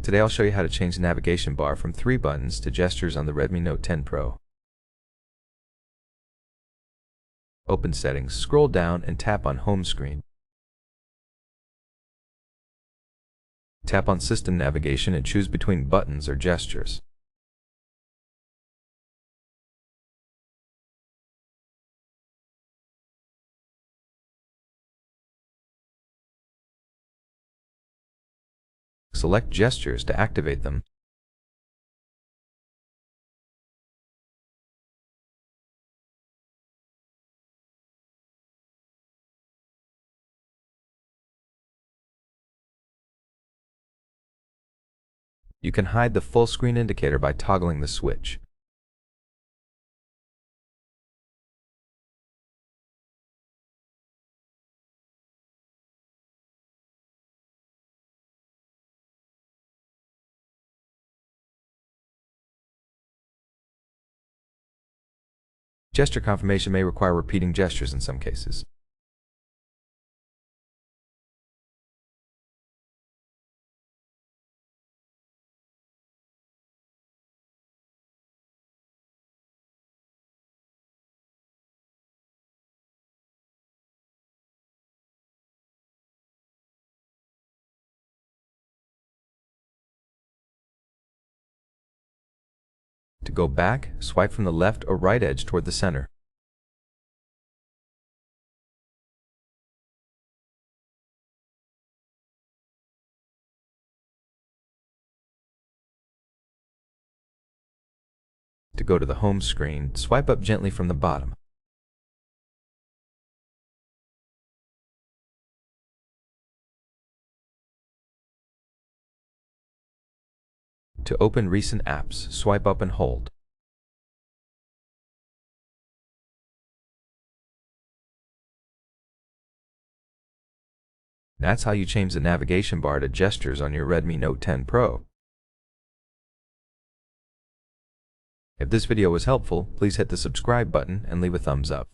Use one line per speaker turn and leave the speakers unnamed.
Today I'll show you how to change the navigation bar from 3 buttons to gestures on the Redmi Note 10 Pro. Open Settings, scroll down and tap on Home Screen. Tap on System Navigation and choose between buttons or gestures. Select Gestures to activate them. You can hide the full screen indicator by toggling the switch. Gesture confirmation may require repeating gestures in some cases. To go back, swipe from the left or right edge toward the center. To go to the home screen, swipe up gently from the bottom. To open recent apps, swipe up and hold. That's how you change the navigation bar to gestures on your Redmi Note 10 Pro. If this video was helpful, please hit the subscribe button and leave a thumbs up.